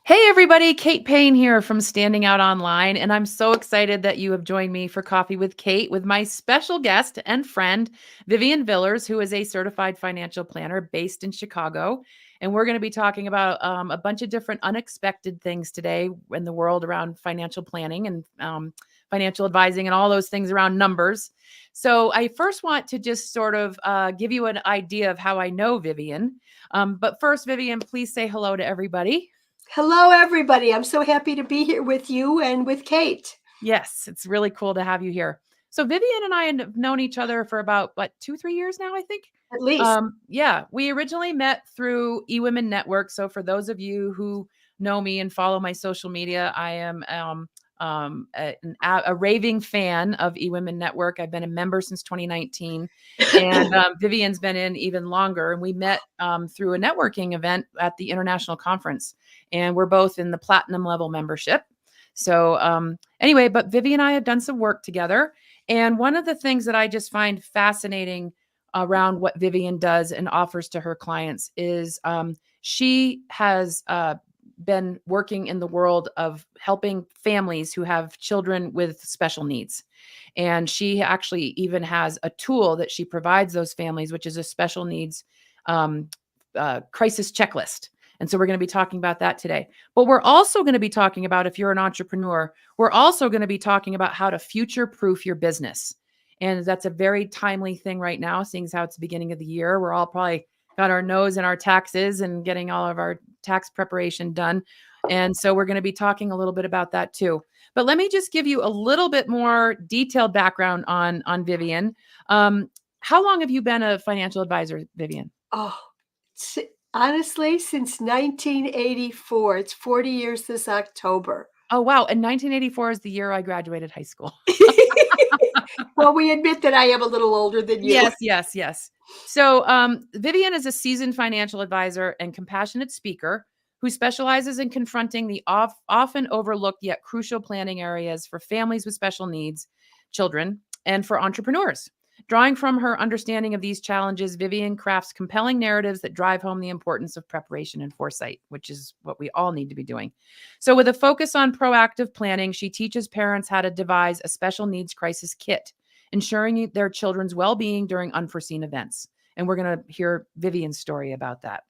Hey everybody, Kate Payne here from Standing Out Online, and I'm so excited that you have joined me for Coffee with Kate with my special guest and friend, Vivian Villers, who is a certified financial planner based in Chicago. And we're going to be talking about a bunch of different unexpected things today in the world around financial planning and financial advising and all those things around numbers. So I first want to just sort of give you an idea of how I know Vivian. But first, Vivian, please say hello to everybody. Hello, everybody. I'm so happy to be here with you and with Kate. Yes, it's really cool to have you here. So Vivian and I have known each other for about what 2-3 years now, I think. At least. Yeah, we originally met through eWomen Network. So for those of you who know me and follow my social media, I am a raving fan of eWomen Network. I've been a member since 2019, and Vivian's been in even longer. And we met through a networking event at the international conference, and we're both in the platinum level membership. So anyway, but Vivi and I have done some work together. And one of the things that I just find fascinating around what Vivian does and offers to her clients is she has been working in the world of helping families who have children with special needs. And she actually even has a tool that she provides those families, which is a special needs um, crisis checklist. And so we're going to be talking about that today. But we're also going to be talking about, if you're an entrepreneur, we're also going to be talking about how to future proof your business. And that's a very timely thing right now, seeing as how it's the beginning of the year. We're all probably got our nose in our taxes and getting all of our tax preparation done. And so we're going to be talking a little bit about that too. But let me just give you a little bit more detailed background on Vivian. How long have you been a financial advisor, Vivian? Oh, si- honestly, since 1984, it's 40 years this October. Oh, wow. And 1984 is the year I graduated high school. Well, we admit that I am a little older than you. Yes, yes, yes. So, Vivian is a seasoned financial advisor and compassionate speaker who specializes in confronting the often overlooked yet crucial planning areas for families with special needs, children, and for entrepreneurs. Drawing from her understanding of these challenges, Vivian crafts compelling narratives that drive home the importance of preparation and foresight, which is what we all need to be doing. So, with a focus on proactive planning, she teaches parents how to devise a special needs crisis kit, ensuring their children's well-being during unforeseen events. And we're going to hear Vivian's story about that.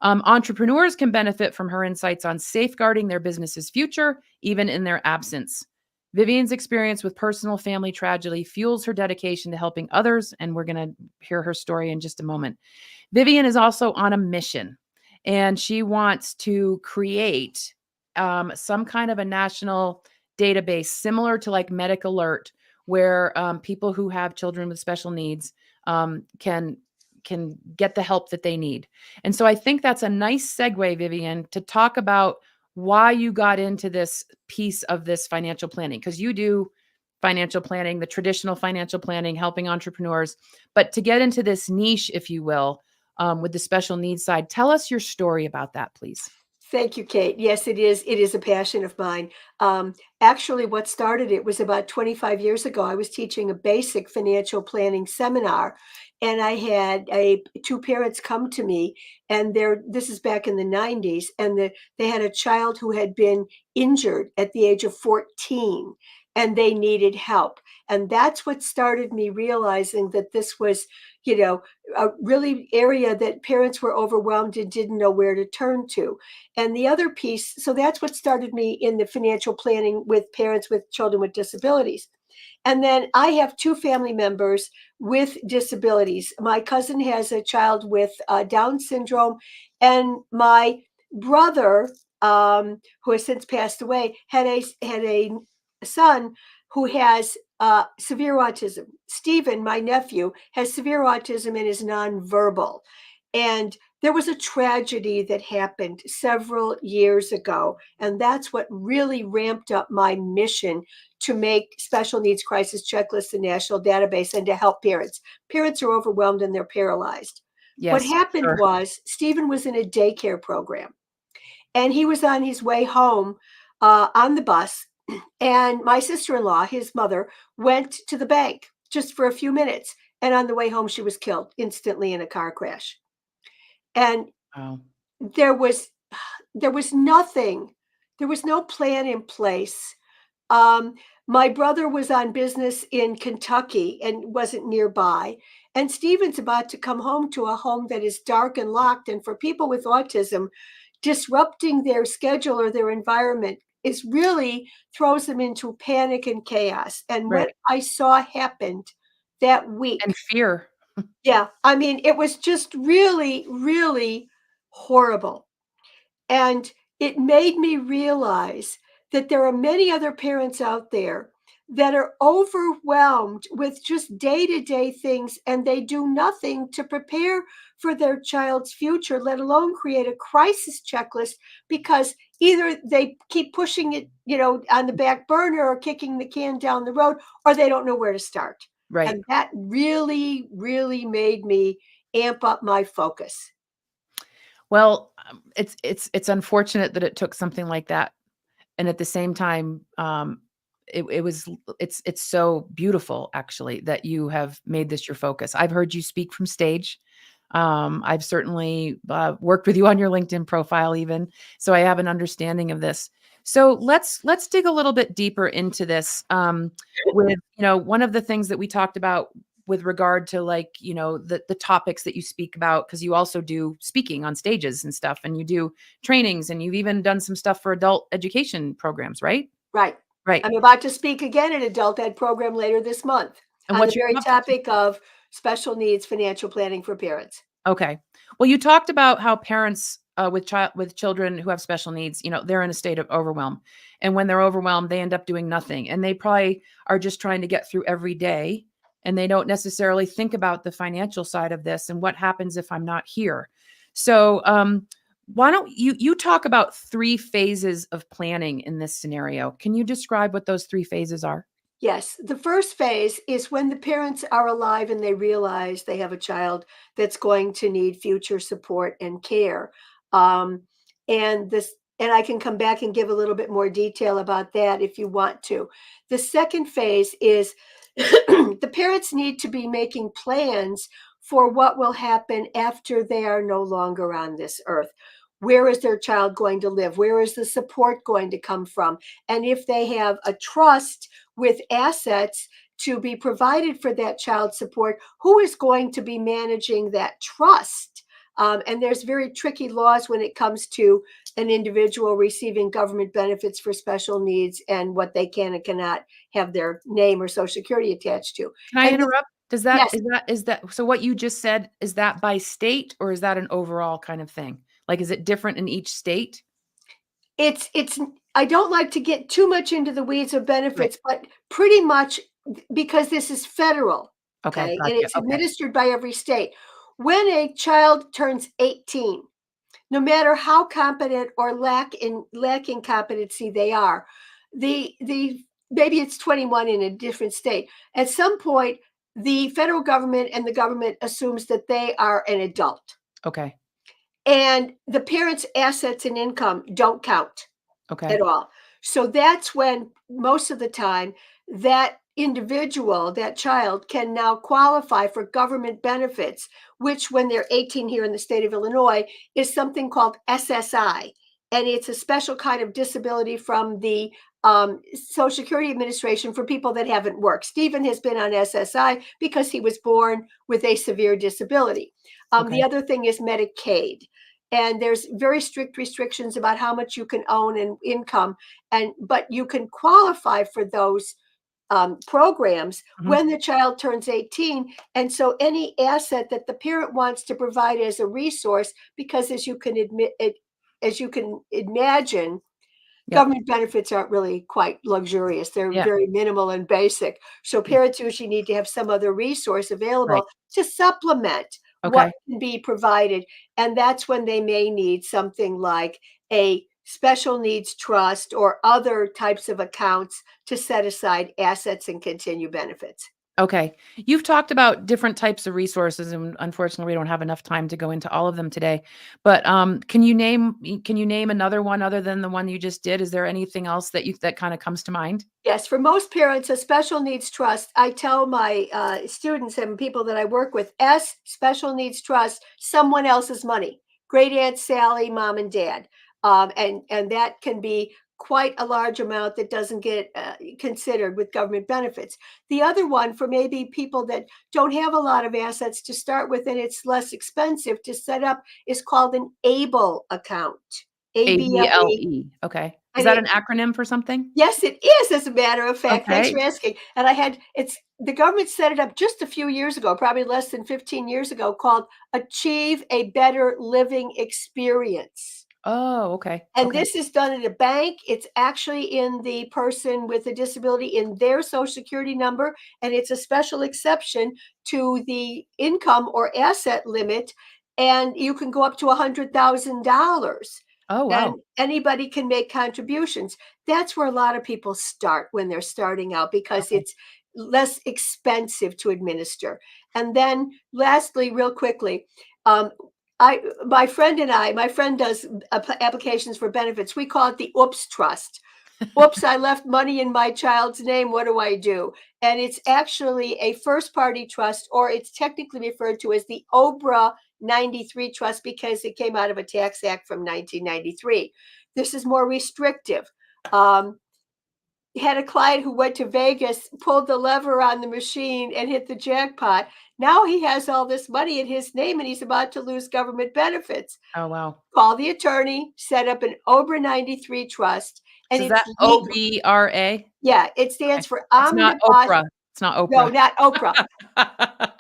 Entrepreneurs can benefit from her insights on safeguarding their business's future, even in their absence. Vivian's experience with personal family tragedy fuels her dedication to helping others, and we're going to hear her story in just a moment. Vivian is also on a mission, and she wants to create some kind of a national database similar to like Medic Alert, where people who have children with special needs can get the help that they need. And so I think that's a nice segue, Vivian, to talk about why you got into this piece of this financial planning, because you do financial planning, the traditional financial planning, helping entrepreneurs. But to get into this niche, if you will, with the special needs side, tell us your story about that, please. Thank you, Kate. Yes, it is. It is a passion of mine. Actually, what started it was about 25 years ago. I was teaching a basic financial planning seminar, and I had two parents come to me, and this is back in the 90s, and they had a child who had been injured at the age of 14, and they needed help. And that's what started me realizing that this was, you know, a really area that parents were overwhelmed and didn't know where to turn to. And the other piece, so that's what started me in the financial planning with parents with children with disabilities. And then I have two family members with disabilities. My cousin has a child with Down syndrome, and my brother, who has since passed away, had a son who has severe autism. Stephen, my nephew, has severe autism and is nonverbal. And there was a tragedy that happened several years ago, and that's what really ramped up my mission to make special needs crisis checklists a national database and to help parents. Parents are overwhelmed and they're paralyzed. What Yes, happened sure. was Stephen was in a daycare program, and he was on his way home on the bus, and my sister-in-law, his mother, went to the bank just for a few minutes, and on the way home she was killed instantly in a car crash. And Wow. there was there was nothing. There was no plan in place. Um, my brother was on business in Kentucky and wasn't nearby. And Stephen's about to come home to a home that is dark and locked. And for people with autism, disrupting their schedule or their environment is really throws them into panic and chaos. And what Right. I saw happened that And week, fear. yeah, I mean, it was just really, really horrible. And it made me realize that there are many other parents out there that are overwhelmed with just day to day things, and they do nothing to prepare for their child's future, let alone create a crisis checklist, because either they keep pushing it, on the back burner or kicking the can down the road, or they don't know where to start. Right. And that really, really made me amp up my focus. Well, it's unfortunate that it took something like that, and at the same time, it's so beautiful actually that you have made this your focus. I've heard you speak from stage. I've certainly worked with you on your LinkedIn profile even, so I have an understanding of this. So let's dig a little bit deeper into this. With one of the things that we talked about with regard to like the topics that you speak about, because you also do speaking on stages and stuff, and you do trainings, and you've even done some stuff for adult education programs, right? Right. Right. I'm about to speak again at adult ed program later this month And on the what's your very topic? topic of special needs financial planning for parents. Okay. Well, you talked about how parents with children who have special needs, they're in a state of overwhelm. And when they're overwhelmed, they end up doing nothing. And they probably are just trying to get through every day. And they don't necessarily think about the financial side of this and what happens if I'm not here. So why don't you talk about three phases of planning in this scenario? Can you describe what those three phases are? Yes, the first phase is when the parents are alive and they realize they have a child that's going to need future support and care. Um, and I can come back and give a little bit more detail about that if you want to. The second phase is the parents need to be making plans for what will happen after they are no longer on this earth. Where is their child going to live? Where is the support going to come from? And if they have a trust with assets to be provided for that child support, who is going to be managing that trust? And there's very tricky laws when it comes to an individual receiving government benefits for special needs and what they can and cannot have their name or social security attached to. Can I And the, interrupt? Does that yes, is that so what you just said, is that by state or is that an overall kind of thing? Like, is it different in each state? it's I don't like to get too much into the weeds of Right. benefits, but pretty much because this is federal, Okay, okay, and gotcha. it's Okay. administered by every state. When a child turns 18, no matter how competent or lacking competency they are, the maybe it's 21 in a different state. At some point, the federal government and the government assumes that they are an adult, Okay. and the parents' assets and income don't count Okay. at all. So that's when most of the time that individual, that child can now qualify for government benefits, which when they're 18 here in the state of Illinois is something called SSI. And it's a special kind of disability from the Social Security Administration for people that haven't worked. Stephen has been on SSI because he was born with a severe disability. The Okay. other thing is Medicaid, and there's very strict restrictions about how much you can own and income, and but you can qualify for those programs Mhm. when the child turns 18. And so any asset that the parent wants to provide as a resource, because as you can admit it, as you can imagine, Yep. government benefits aren't really quite luxurious. They're Yeah. very minimal and basic. So Yeah. parents usually need to have some other resource Right. available to supplement what Okay. can be provided. And that's when they may need something like a special needs trust or other types of accounts to set aside assets and continue benefits. Okay. You've talked about different types of resources, and unfortunately, we don't have enough time to go into all of them today. But can you name another one other than the one you just did? Is there anything else that kind of comes to mind? Yes, for most parents, a special needs trust, I tell my students and people that I work with, special needs trust, someone else's money. Great Aunt Sally, mom and dad. And that can be quite a large amount that doesn't get considered with government benefits. The other one for maybe people that don't have a lot of assets to start with and it's less expensive to set up is called an ABLE account. ABLE. ABLE. Okay. Is And that it, an acronym for something? yes, it is, as a matter of fact. Thanks Okay. for asking. And it's the government set it up just a few years ago, probably less than 15 years ago, called Achieve a Better Living Experience. Oh, okay. And Okay. this is done at a bank. It's actually in the person with a disability in their social security number, and it's a special exception to the income or asset limit. And you can go up to $100,000 Oh, and wow. anybody can make contributions. That's where a lot of people start when they're starting out because Okay. it's less expensive to administer. And then lastly, real quickly, um, my friend and I, my friend does applications for benefits. We call it the Oops Trust. Oops, I left money in my child's name. What do I do? And it's actually a first party trust, or it's technically referred to as the OBRA 93 trust because it came out of a tax act from 1993. This is more restrictive. Um, had a client who went to Vegas, pulled the lever on the machine and hit the jackpot. Now he has all this money in his name and he's about to lose government benefits. Oh, wow. Call the attorney, set up an OBRA 93 trust, and So is it's that legal. OBRA? Yeah, it stands Okay. for It's not omnibus. Oprah. It's not No, Oprah. not Oprah.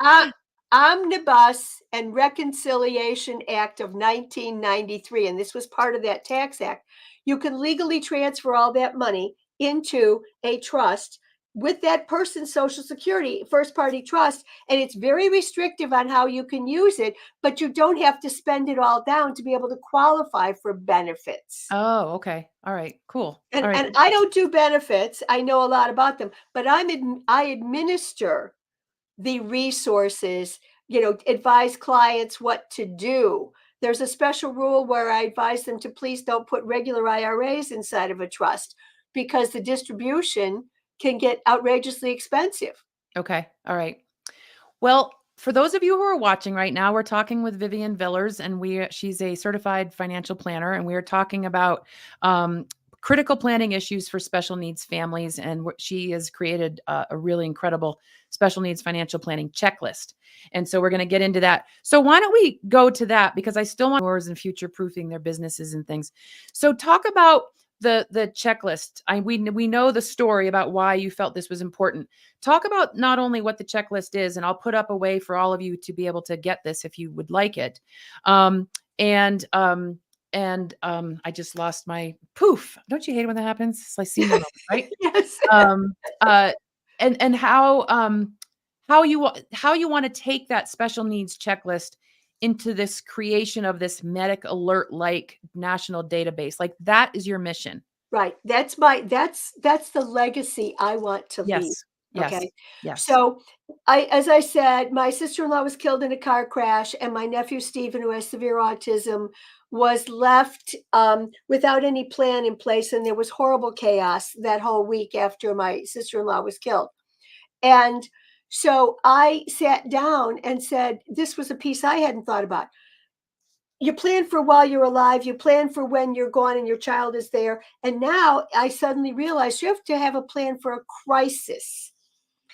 uh, Omnibus and Reconciliation Act of 1993, and this was part of that tax act. You can legally transfer all that money into a trust with that person's social security, first party trust, and it's very restrictive on how you can use it, but you don't have to spend it all down to be able to qualify for benefits. Oh, okay. All right. Cool. All And right. and I don't do benefits. I know a lot about them, but I administer the resources, advise clients what to do. There's a special rule where I advise them to please don't put regular IRAs inside of a trust because the distribution can get outrageously expensive. Okay. All right. Well, for those of you who are watching right now, we're talking with Vivian Villers, and she's a certified financial planner, and we are talking about critical planning issues for special needs families. And she has created a really incredible special needs financial planning checklist. And so we're going to get into that. So why don't we go to that, because I still want yours and future proofing their businesses and things. So talk about the checklist. We know the story about why you felt this was important. Talk about not only what the checklist is, and I'll put up a way for all of you to be able to get this if you would like it. Um, and I just lost my poof. Don't you hate it when that happens? It's like senior moment, right? Yes. Um, uh, and how you want to take that special needs checklist into this creation of this medic alert like national database. Like that is your mission. Right. That's the legacy I want to leave. Yes. Yes. Okay. Yes. So as I said, my sister-in-law was killed in a car crash, and my nephew Stephen, who has severe autism, was left without any plan in place. And there was horrible chaos that whole week after my sister-in-law was killed. And so I sat down and said, this was a piece I hadn't thought about. You plan for while you're alive, you plan for when you're gone and your child is there. And now I suddenly realized you have to have a plan for a crisis.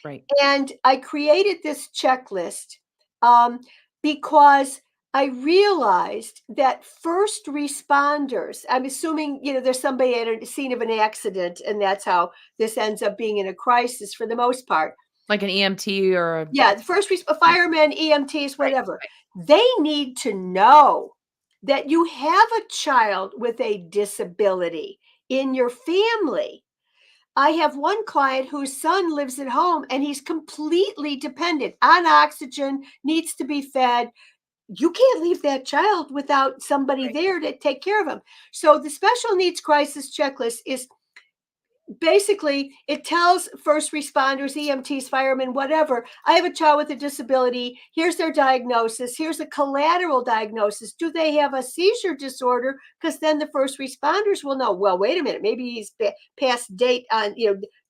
Right. And I created this checklist um, because I realized that first responders, I'm assuming, there's somebody at a scene of an accident, and that's how this ends up being in a crisis for the most part. Like an EMT or a Yeah, the firemen, EMTs, right. whatever. They need to know that you have a child with a disability in your family. I have one client whose son lives at home and he's completely dependent on oxygen, needs to be fed. You can't leave that child without somebody Right. there to take care of him. So the special needs crisis checklist is basically, it tells first responders, EMTs, firemen, whatever, I have a child with a disability. Here's their diagnosis. Here's a collateral diagnosis. Do they have a seizure disorder? Because then the first responders will know, well, wait a minute, maybe he's past date on,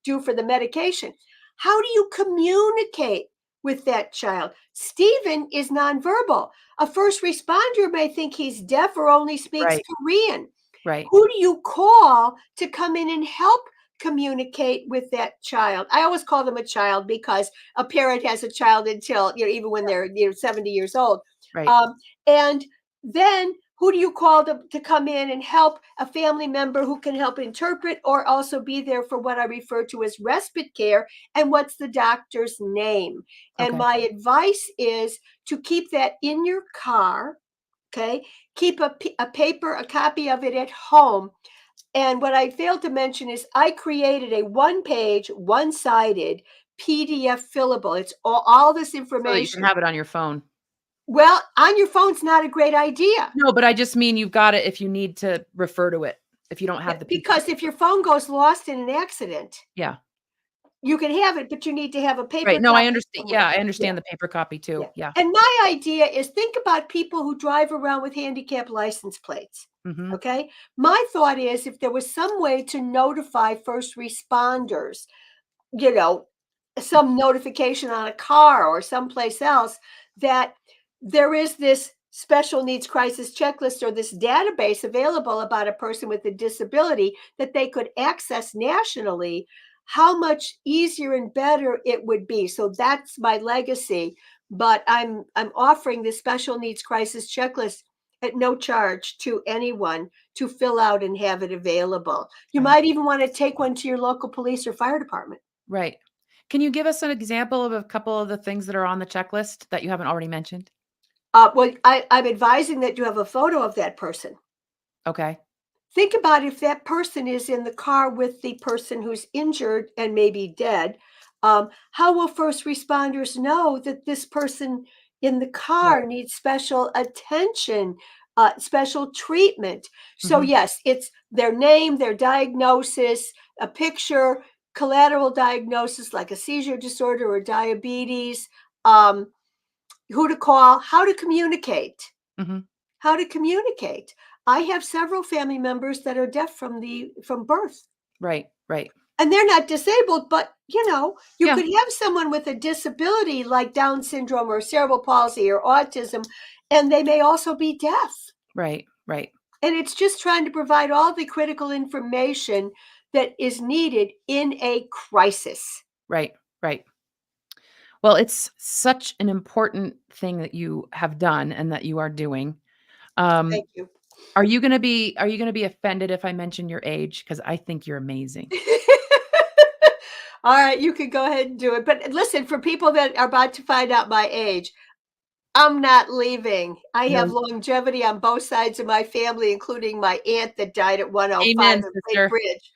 due for the medication. How do you communicate with that child? Stephen is nonverbal. A first responder may think he's deaf or only speaks Right. Korean. Right. Who do you call to come in and help communicate with that child? I always call them a child because a parent has a child until, even when they're, 70 years old. Right. Um, and then who do you call to come in and help a family member who can help interpret or also be there for what I refer to as respite care? And what's the doctor's name? And Okay. my advice is to keep that in your car. Okay. Keep a paper, a copy of it at home. And what I failed to mention is I created a one-page, one-sided PDF fillable. It's all this So that you can information. have it on your phone. Well, on your phone's not a great idea. No, but I just mean you've got it if you need to refer to it, if you don't Yeah, have the PDF. because if your phone goes lost in an accident, Yeah. you can have it, but you need to have a Right. paper No, I copy understand. somewhere. Yeah, I Yeah, understand the paper copy yeah. too. Yeah. And my idea is think about people who drive around with handicap license plates. Mhm. Okay. My thought is if there was some way to notify first responders, you know, some notification on a car or someplace else that there is this special needs crisis checklist or this database available about a person with a disability that they could access nationally, how much easier and better it would be. So that's my legacy. But I'm offering this special needs crisis checklist at no charge to anyone to fill out and have it available. You Right. might even want to take one to your local police or fire department. Right. Can you give us an example of a couple of the things that are on the checklist that you haven't already mentioned? Well, I'm advising that you have a photo of that person. Okay. Think about if that person is in the car with the person who's injured and maybe dead. How will first responders know that this person in the Right. car needs special attention, special treatment? So, Mhm. yes, it's their name, their diagnosis, a picture, collateral diagnosis like a seizure disorder or diabetes, um, who to call, how to communicate. Mhm. How to communicate. I have several family members that are deaf from birth. Right. Right. And they're not disabled, but you Yeah. could have someone with a disability like Down syndrome or cerebral palsy or autism, and they may also be deaf. Right. Right. And it's just trying to provide all the critical information that is needed in a crisis. Right. Right. Well, it's such an important thing that you have done and that you are doing. Um, Thank you. are you gonna be offended if I mention your age? Because I think you're amazing. All right, you can go ahead and do it. But listen, for people that are about to find out my age, I'm not leaving. I have No. longevity on both sides of my family, including my aunt that died at 105 Amen, in Lake sister. Bridge.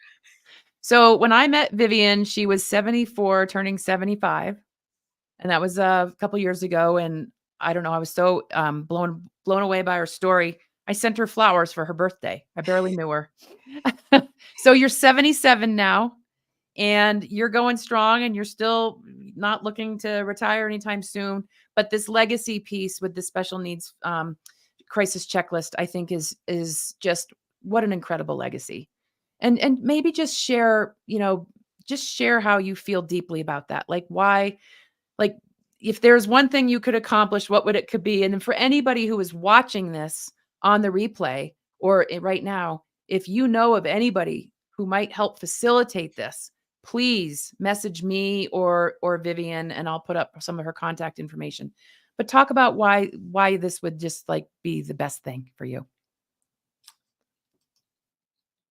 So, when I met Vivian, she was 74 turning 75, and that was a couple years ago, and I don't know, I was so, blown away by her story. I sent her flowers for her birthday. I barely knew her. So, you're 77 now, and you're going strong, and you're still not looking to retire anytime soon, but this legacy piece with the special needs, crisis checklist, I think is just what an incredible legacy. And maybe just share how you feel deeply about that. Like, why, like, if there's one thing you could accomplish, what would it could be? And then for anybody who is watching this on the replay or right now, if you know of anybody who might help facilitate this, please message me or Vivian, and I'll put up some of her contact information. But talk about why this would just like be the best thing for you.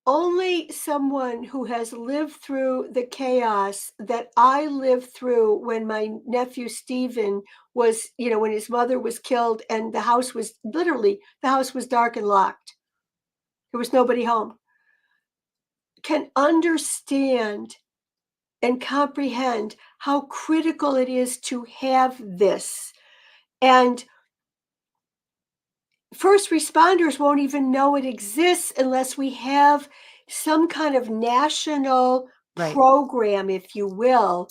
Only someone who has lived through the chaos that I lived through when my nephew Stephen was, when his mother was killed and the house was dark and locked. There was nobody home. Can understand and comprehend how critical it is to have this. And first responders won't even know it exists unless we have some kind of national Right. program, if you will,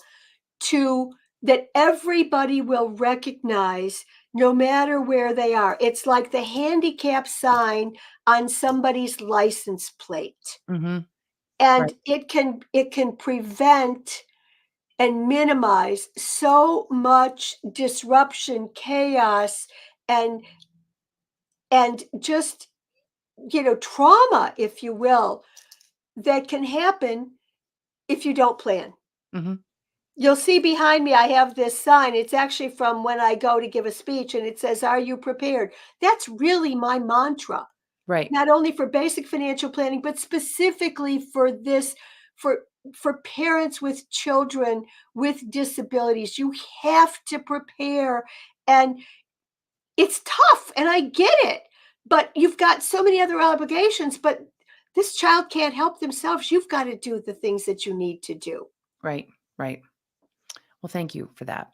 to that everybody will recognize no matter where they are. It's like the handicap sign on somebody's license plate. Mhm. And Right. it can prevent and minimize so much disruption, chaos, and just trauma, if you will, that can happen if you don't plan. Mhm. You'll see behind me, I have this sign. It's actually from when I go to give a speech, and it says, "Are you prepared?" That's really my mantra, Right. not only for basic financial planning, but specifically for this, for parents with children with disabilities. You have to prepare, and it's tough, and I get it, but you've got so many other obligations, but this child can't help themselves. You've got to do the things that you need to do. Right. Right. Well, thank you for that.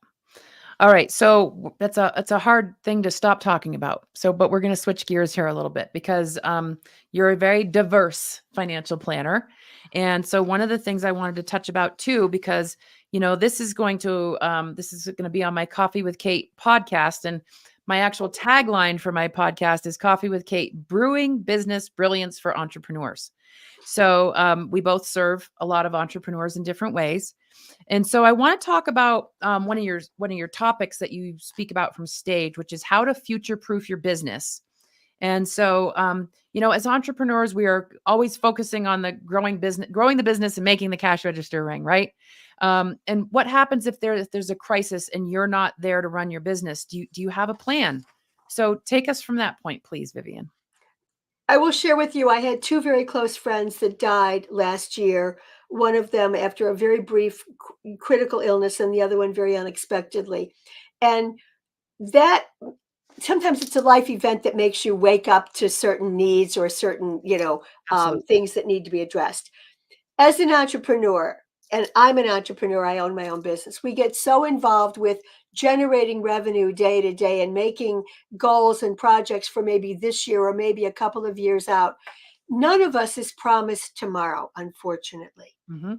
All right. So that's a hard thing to stop talking about. So, but we're going to switch gears here a little bit because you're a very diverse financial planner, and so one of the things I wanted to touch about too, because this is going to be on my Coffee with Kate podcast, and my actual tagline for my podcast is Coffee with Kate: Brewing Business Brilliance for Entrepreneurs. So we both serve a lot of entrepreneurs in different ways. And so I want to talk about one of your topics that you speak about from stage, which is how to future proof your business. And so, as entrepreneurs, we are always focusing on the growing the business and making the cash register ring, right? And what happens if there's a crisis and you're not there to run your business? Do you have a plan? So take us from that point, please, Vivian. I will share with you, I had two very close friends that died last year. One of them after a very brief critical illness, and the other one very unexpectedly. And that sometimes it's a life event that makes you wake up to certain needs or certain, Absolutely. things that need to be addressed. As an entrepreneur, and I'm an entrepreneur, I own my own business. We get so involved with generating revenue day to day and making goals and projects for maybe this year or maybe a couple of years out. None of us is promised tomorrow, unfortunately. Hmm.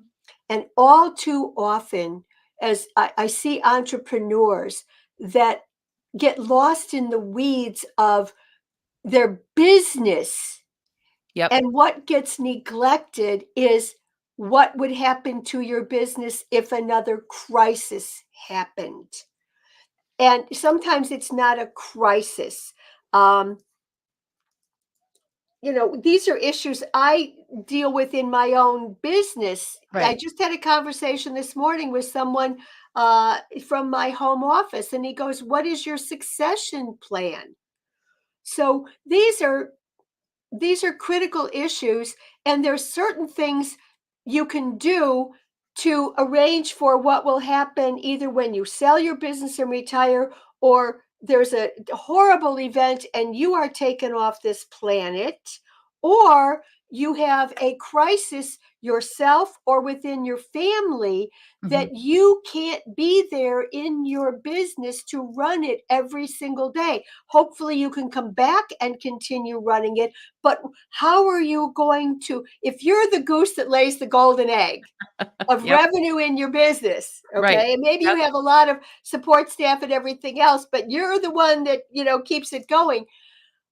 And all too often, as I see entrepreneurs that get lost in the weeds of their business, Yep. and what gets neglected is what would happen to your business if another crisis happened. And sometimes it's not a crisis. Um, these are issues I deal with in my own business. I Right. just had a conversation this morning with someone from my home office, and he goes, "What is your succession plan?" So these are critical issues, and there's certain things you can do to arrange for what will happen either when you sell your business and retire, or there's a horrible event and you are taken off this planet, or you have a crisis yourself or within your family Hmm. that you can't be there in your business to run it every single day. Hopefully you can come back and continue running it, but how are you going to, if you're the goose that lays the golden egg of Yep. revenue in your business, Right. okay? And maybe you Yep. have a lot of support staff and everything else, but you're the one that, keeps it going.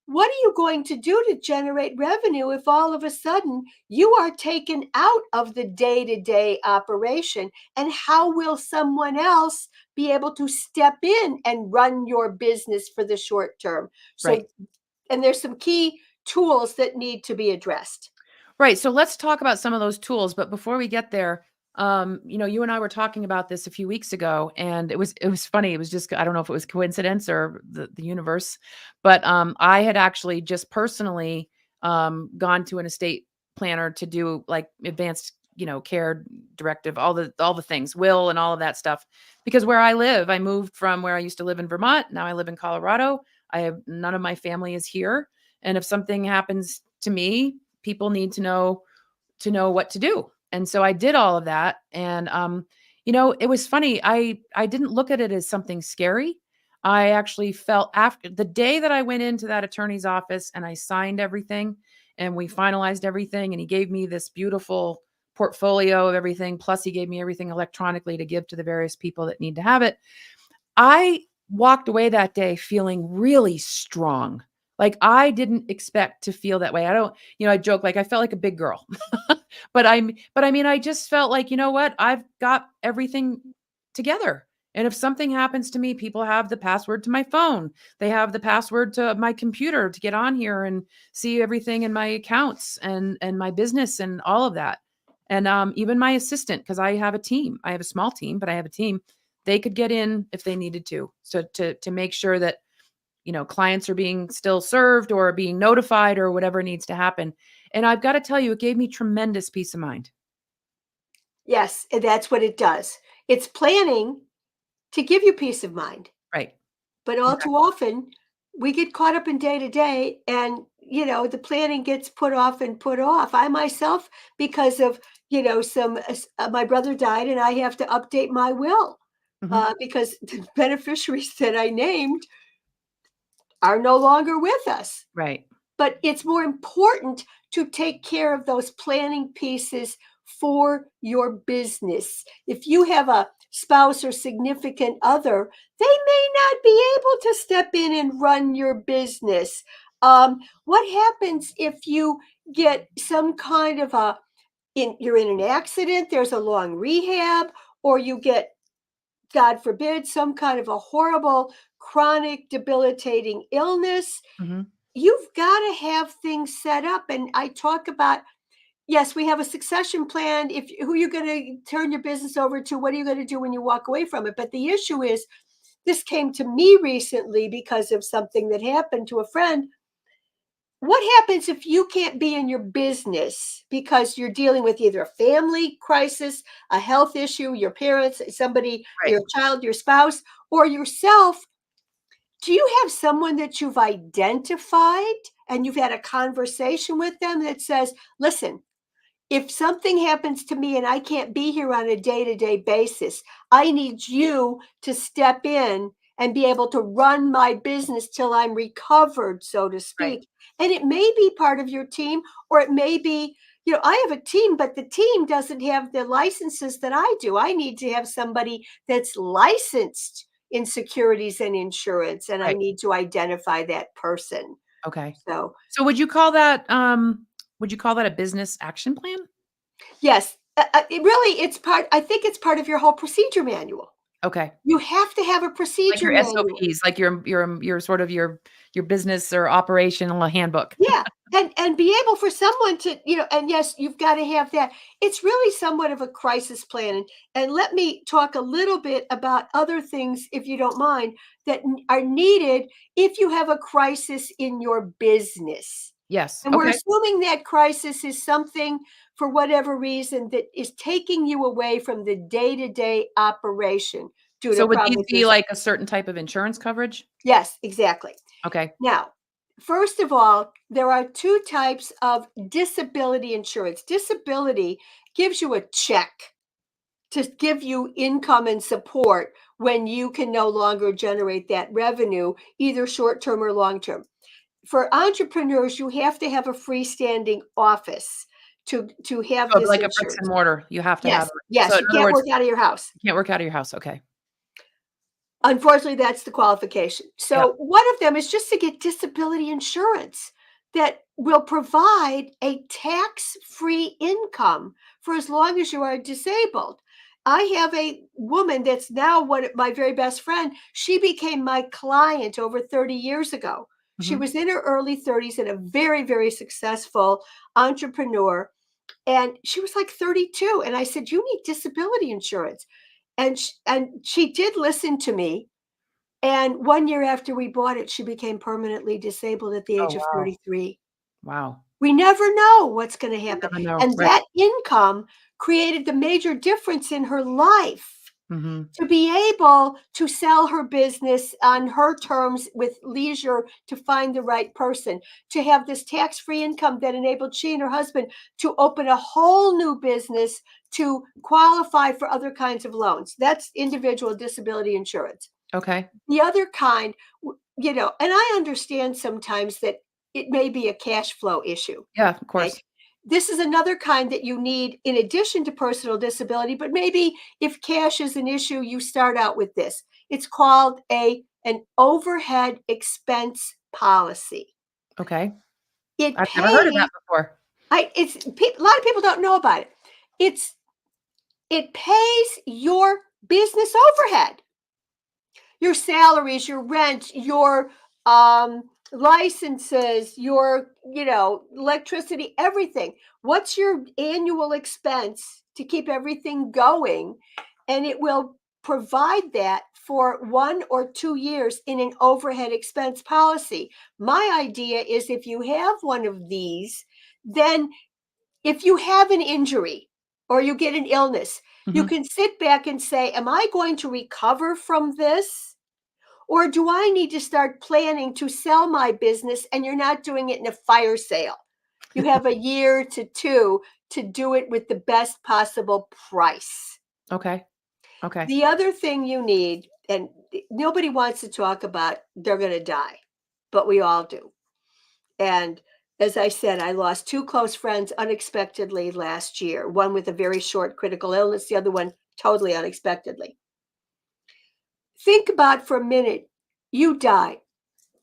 What are you going to do to generate revenue if all of a sudden you are taken out of the day-to-day operation? And how will someone else be able to step in and run your business for the short term? Right. So, and there's some key tools that need to be addressed. Right. So let's talk about some of those tools. But before we get there, you and I were talking about this a few weeks ago, and it was funny. It was just I don't know if it was coincidence or the universe, but I had actually just personally gone to an estate planner to do like advanced care directive, all the things, will and all of that stuff. Because where I live, I moved from where I used to live in Vermont. Now I live in Colorado. I have none of my family is here, and if something happens to me, people need to know what to do. And so I did all of that. And it was funny. I didn't look at it as something scary. I actually felt after the day that I went into that attorney's office and I signed everything and we finalized everything and he gave me this beautiful portfolio of everything, plus he gave me everything electronically to give to the various people that need to have it. I walked away that day feeling really strong. Like I didn't expect to feel that way. I don't, I joke like I felt like a big girl. But I mean I just felt like, you know what? I've got everything together. And if something happens to me, people have the password to my phone. They have the password to my computer to get on here and see everything in my accounts and my business and all of that. And even my assistant, because I have a team. I have a small team, but I have a team. They could get in if they needed to. So to make sure that clients are being still served or being notified or whatever needs to happen. And I've got to tell you, it gave me tremendous peace of mind. Yes, and that's what it does. It's planning to give you peace of mind. Right. But all too Exactly. often, we get caught up in day to day, and the planning gets put off and put off. I myself, because of my brother died, and I have to update my will Mhm. because the beneficiaries that I named are no longer with us. Right. But it's more important to take care of those planning pieces for your business. If you have a spouse or significant other, they may not be able to step in and run your business. What happens if you get some kind of you're in an accident, there's a long rehab, or you get, God forbid, some kind of a horrible, chronic, debilitating illness? Mhm. You've got to have things set up. And I talk about, yes, we have a succession plan. If who you're going to turn your business over to, what are you going to do when you walk away from it? But the issue is, this came to me recently because of something that happened to a friend. What happens if you can't be in your business because you're dealing with either a family crisis, a health issue, your parents, somebody, Right. your child, your spouse, or yourself? Do you have someone that you've identified and you've had a conversation with them that says, listen, if something happens to me and I can't be here on a day to day basis, I need you to step in and be able to run my business till I'm recovered, so to Right. speak. And it may be part of your team, or it may be, I have a team, but the team doesn't have the licenses that I do. I need to have somebody that's licensed in securities and insurance, and I Right. need to identify that person. Okay. So, So would you call that a business action plan? yes, it's part, I think it's part of your whole procedure manual. Okay. You have to have a Like procedure your manual. SOPs, like your sort of your business or operational handbook. Yeah, and be able for someone to, and yes, you've got to have that. It's really somewhat of a crisis plan. And let me talk a little bit about other things, if you don't mind, that are needed if you have a crisis in your business. Yes. And we're Okay. assuming that crisis is something, for whatever reason, that is taking you away from the day-to-day operation due to So would these probably be there's, like a certain type of insurance coverage? yes, exactly. Okay. Now, first of all, there are two types of disability insurance. Disability gives you a check to give you income and support when you can no longer generate that revenue, either short term or long term. For entrepreneurs, you have to have a freestanding office to have So this like a bricks and insurance. mortar, you have to have Yes, it. So yes, in you other can't words, work out of your house. you can't work out of your house. Okay. Unfortunately, that's the qualification. Yep. So one of them is just to get disability insurance that will provide a tax-free income for as long as you are disabled. I have a woman that's now my very best friend. She became my client over 30 years ago. She Mhm. was in her early 30s and a very, very successful entrepreneur. And she was like 32. And I said, you need disability insurance. And she did listen to me, and 1 year after we bought it, she became permanently disabled at the Oh, age of wow. 33. Wow. We never know what's gonna You happen, never know. and Right. that income created the major difference in her life Mhm. to be able to sell her business on her terms with leisure to find the right person, to have this tax-free income that enabled she and her husband to open a whole new business to qualify for other kinds of loans. That's individual disability insurance. Okay. The other kind, and I understand sometimes that it may be a cash flow issue. Yeah, of Okay. course. This is another kind that you need in addition to personal disability, but maybe if cash is an issue, you start out with this. It's called an overhead expense policy. Okay. It I've never heard of pays, that before. a lot of people don't know about it. It pays your business overhead. your salaries, your rent, your um, licenses, your, electricity, everything. What's your annual expense to keep everything going? And it will provide that for 1 or 2 years in an overhead expense policy. My idea is if you have one of these, then if you have an injury or you get an illness, you Hmm. can sit back and say, am I going to recover from this? Or do I need to start planning to sell my business, and you're not doing it in a fire sale? You have a year to two to do it with the best possible price. Okay. Okay. The other thing you need, and nobody wants to talk about they're going to die, but we all do. And as I said, I lost two close friends unexpectedly last year, one with a very short critical illness, the other one totally unexpectedly. Think about for a minute, you die,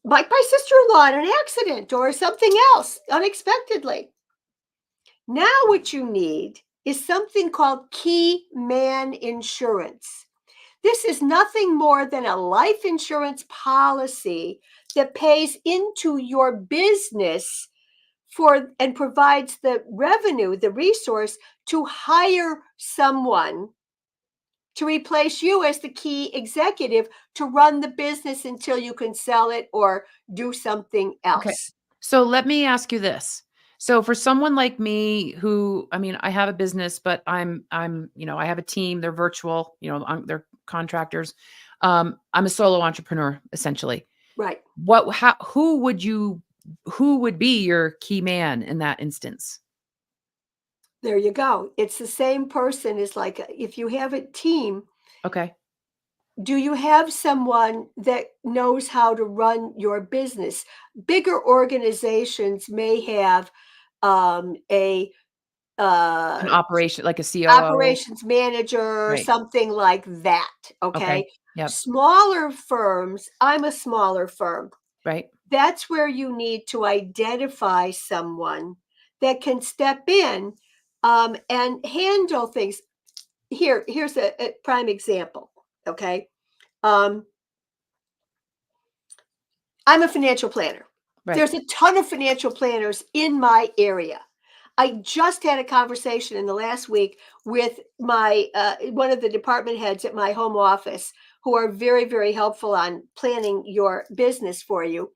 like my sister-in-law in an accident or something else unexpectedly. Now what you need is something called key man insurance. This is nothing more than a life insurance policy that pays into your business for and provides the revenue, the resource to hire someone to replace you as the key executive to run the business until you can sell it or do something Okay. else. So let me ask you this. So for someone like me who, I mean, I have a business, but I have a team, they're virtual, they're contractors. I'm a solo entrepreneur essentially. Right. Who would be your key man in that instance? There you go. It's the same person as like if you have a team, Okay. do you have someone that knows how to run your business? Bigger organizations may have a An uh, operation like a COO. operations manager or Right. something like that. Okay. Okay. Yep. Smaller firms, I'm a smaller firm. Right. That's where you need to identify someone that can step in and handle things. Here's a prime example. Okay. Um, I'm a financial planner. Right. There's a ton of financial planners in my area. I just had a conversation in the last week with my one of the department heads at my home office who are very, very helpful on planning your business for you.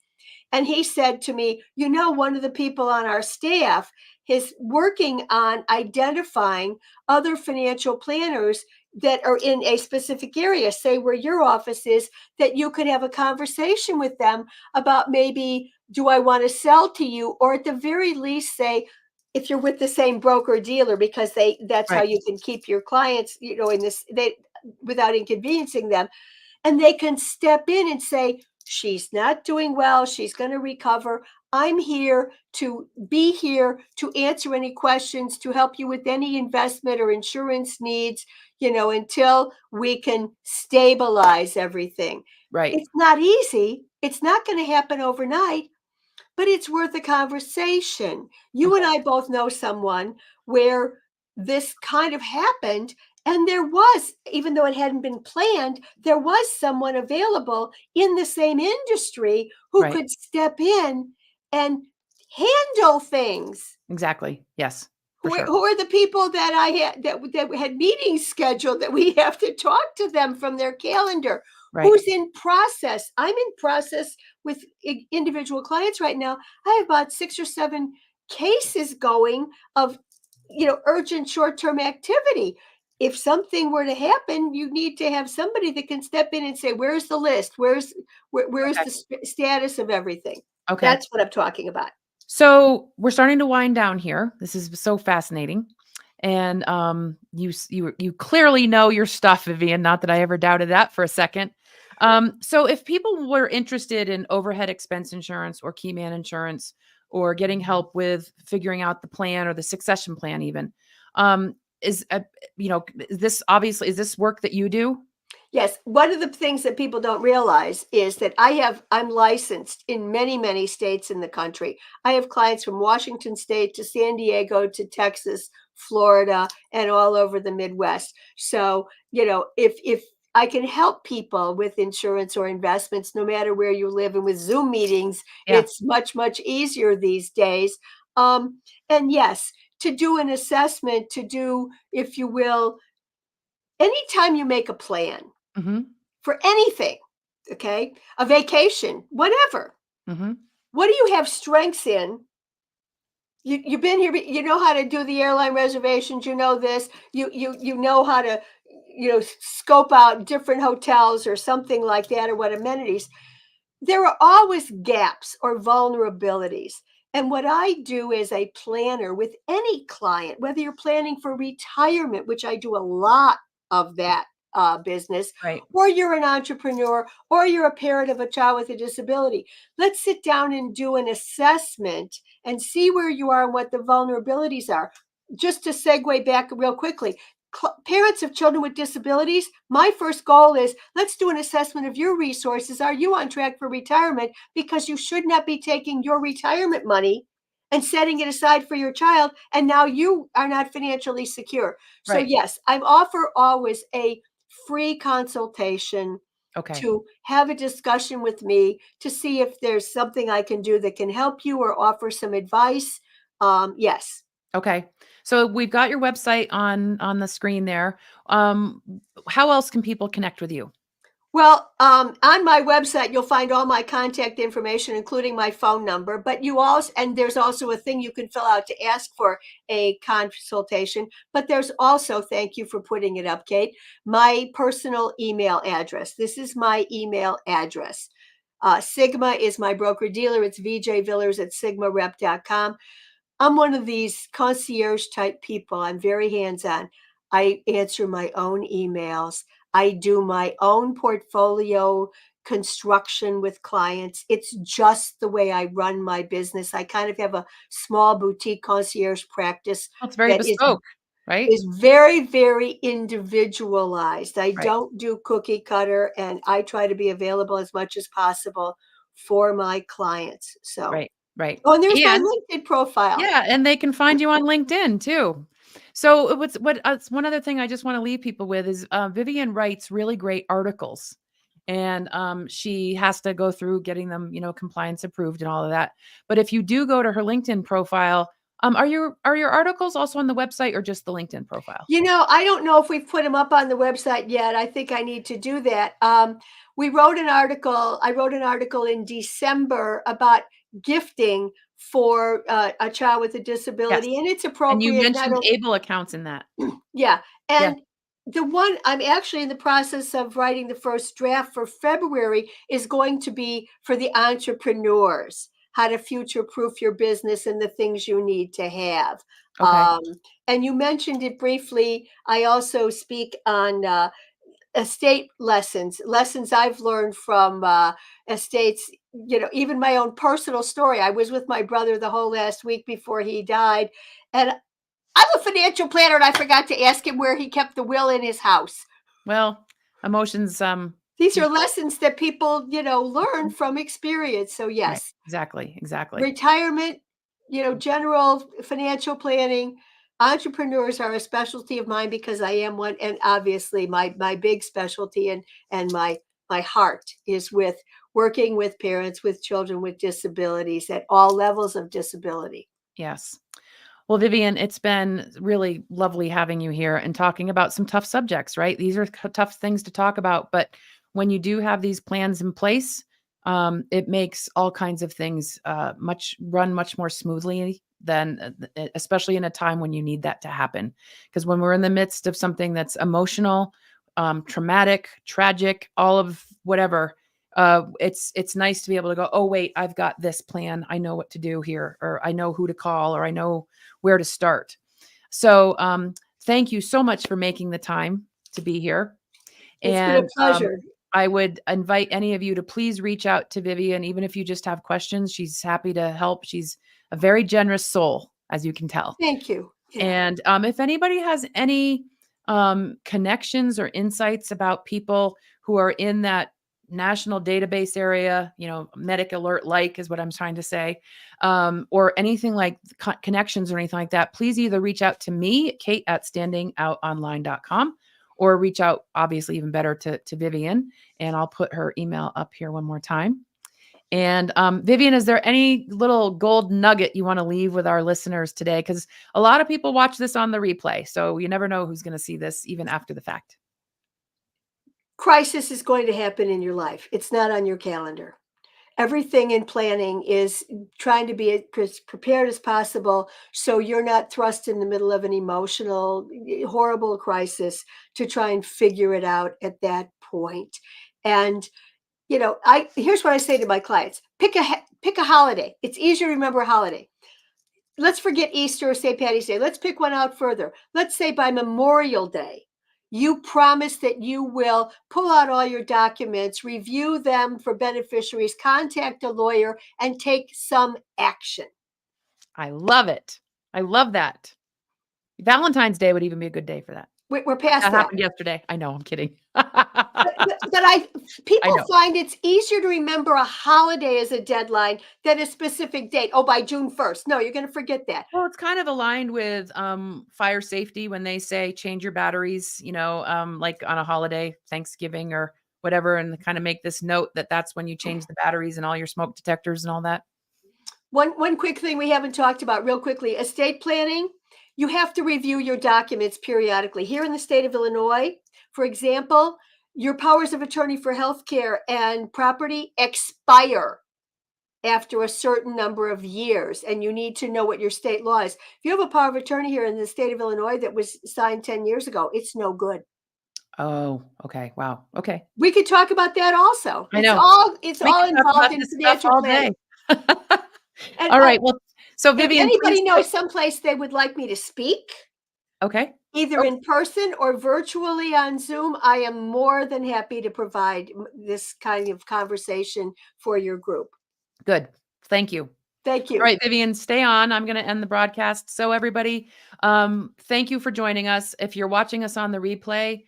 And he said to me, one of the people on our staff is working on identifying other financial planners that are in a specific area, say where your office is, that you could have a conversation with them about maybe, do I want to sell to you? Or at the very least, say, if you're with the same broker dealer, because that's how Right. you can keep your clients, in this, they without inconveniencing them, and they can step in and say, she's not doing well, she's going to recover. I'm here to be here to answer any questions, to help you with any investment or insurance needs, until we can stabilize everything. Right. It's not easy. It's not going to happen overnight, but it's worth a conversation. You and Okay. I both know someone where this kind of happened, and there was, even though it hadn't been planned, there was someone available in the same industry who Right. could step in and handle things. Exactly. Yes, for Who are, sure. who are the people that I had that had meetings scheduled that we have to talk to them from their calendar? Right. Who's in process? I'm in process with individual clients right now. I have about 6 or 7 cases going of, urgent short-term activity. If something were to happen, you need to have somebody that can step in and say, "Where's the list? Where's Okay. the status of everything?" Okay. That's what I'm talking about. So we're starting to wind down here. This is so fascinating. And you clearly know your stuff, Vivian. Not that I ever doubted that for a second. So if people were interested in overhead expense insurance or key man insurance or getting help with figuring out the plan or the succession plan, even, um, is is this work that you do? Yes, one of the things that people don't realize is that I'm licensed in many, many states in the country. I have clients from Washington State to San Diego to Texas, Florida, and all over the Midwest. So, if I can help people with insurance or investments no matter where you live. And with Zoom meetings, Yeah. it's much, much easier these days. Um, and yes, to do an assessment, to do, if you will, anytime you make a plan Mhm. for anything, okay, a vacation, whatever, Mhm. what do you have strengths in? You've been here, you know how to do the airline reservations, you know this, you know how to, scope out different hotels or something like that, or what amenities. There are always gaps or vulnerabilities. And what I do as a planner with any client, whether you're planning for retirement, which I do a lot of that business, Right. or you're an entrepreneur, or you're a parent of a child with a disability, let's sit down and do an assessment and see where you are and what the vulnerabilities are. Just to segue back real quickly, parents of children with disabilities, my first goal is let's do an assessment of your resources. Are you on track for retirement? Because you should not be taking your retirement money and setting it aside for your child, and now you are not financially secure. So Right. yes, I offer always a free consultation Okay. to have a discussion with me to see if there's something I can do that can help you or offer some advice. Yes. Okay. So we've got your website on the screen there. Um, how else can people connect with you? Well, on my website, you'll find all my contact information, including my phone number. But you also, and there's also a thing you can fill out to ask for a consultation. But there's also, thank you for putting it up, Kate, my personal email address. This is my email address. Sigma is my broker dealer. It's vjvillers at sigmarep.com. I'm one of these concierge type people. I'm very hands on. I answer my own emails. I do my own portfolio construction with clients. It's just the way I run my business. I kind of have a small boutique concierge practice Well, it's very that bespoke, right? is very, very individualized. I Right. don't do cookie cutter, and I try to be available as much as possible for my clients. So, Right. Right. oh, and there's my And LinkedIn profile. yeah, and they can find you on LinkedIn too. So what's one other thing I just want to leave people with is Vivian writes really great articles, and she has to go through getting them, compliance approved and all of that. But if you do go to her LinkedIn profile, are your articles also on the website or just the LinkedIn profile? I don't know if we've put them up on the website yet. I think I need to do that. We wrote an article. I wrote an article in December about gifting for a child with a Yes, disability, and it's and you appropriate not mentioned only, able accounts in that. yeah. Yeah. And the one I'm actually in the process of writing the first draft for February is going to be for the entrepreneurs, how to future proof your business and the things you need to have. Okay. Um, and you mentioned it briefly. I also speak on estate lessons I've learned from estates. Even my own personal story. I was with my brother the whole last week before he died, and I'm a financial planner, and I forgot to ask him where he kept the will in his house. Well, emotions. These are lessons that people, learn Mhm. from experience. So Right. yes, Exactly. Exactly. retirement, general financial planning, entrepreneurs are a specialty of mine because I am one, and obviously my big specialty and my heart is with working with parents with children with disabilities at all levels of disability. Yes. Well, Vivian, it's been really lovely having you here and talking about some tough subjects, right? These are tough things to talk about, but when you do have these plans in place, it makes all kinds of things much more smoothly than, especially in a time when you need that to happen. Because when we're in the midst of something that's emotional, traumatic, tragic, all of whatever, it's nice to be able to go, oh wait, I've got this plan. I know what to do here, or I know who to call, or I know where to start. So, thank you so much for making the time to be here. It's been a And pleasure. I would invite any of you to please reach out to Vivian, even if you just have questions. She's happy to help. She's a very generous soul, as you can tell. Thank you. Yeah. And if anybody has any connections or insights about people who are in that national database area, medic alert like is what I'm trying to say, or anything like connections or anything like that, please either reach out to me, Kate at standingoutonline.com, or reach out, obviously even better, to Vivian, and I'll put her email up here one more time. And Vivian, is there any little gold nugget you want to leave with our listeners today? Because a lot of people watch this on the replay, so you never know who's going to see this even after the fact. Crisis is going to happen in your life. It's not on your calendar. Everything in planning is trying to be as prepared as possible so you're not thrust in the middle of an emotional, horrible crisis to try and figure it out at that point. And here's what I say to my clients: pick a holiday. It's easier to remember a holiday. Let's forget Easter or St. Patty's Day. Let's pick one out further. Let's say by Memorial Day, you promise that you will pull out all your documents, review them for beneficiaries, contact a lawyer, and take some action. I love it. I love that. Valentine's Day would even be a good day for that. We're past That that. happened yesterday. I know, I'm kidding. But people know. find it's easier to remember a holiday as a deadline than a specific date. Oh, by June 1st. No, you're going to forget that. Well, it's kind of aligned with fire safety when they say change your batteries, like on a holiday, Thanksgiving or whatever, and kind of make this note that that's when you change the batteries and all your smoke detectors and all that. One quick thing we haven't talked about real quickly: estate planning. You have to review your documents periodically. Here in the state of Illinois, for example, your powers of attorney for healthcare and property expire after a certain number of years, and you need to know what your state law is. If you have a power of attorney here in the state of Illinois that was signed 10 years ago, it's no good. Oh, okay. Wow. Okay. We could talk about that also. I know. It's We all could talk about involved in this stuff financial all planning. day. And All right. Well, so if Vivian, anybody please knows someplace they would like me to speak, okay. either in person or virtually on Zoom, I am more than happy to provide this kind of conversation for your group. Good. Thank you. Thank All you. right, Vivian, stay on. I'm going to end the broadcast. So everybody, thank you for joining us. If you're watching us on the replay,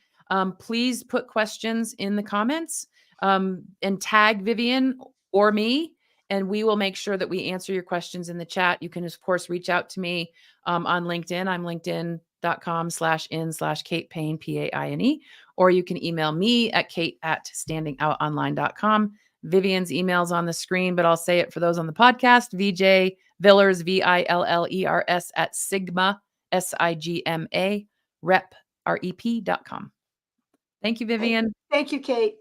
please put questions in the comments and tag Vivian or me, and we will make sure that we answer your questions in the chat. You can, of course, reach out to me on LinkedIn. I'm linkedin.com/in/Kate Payne, Paine, or you can email me at kate@standingoutonline.com. Vivian's email's on the screen, but I'll say it for those on the podcast: VJ Villers, VILLERS @Sigma, SIGMA, rep.com. Thank you, Vivian. Thank you, Kate.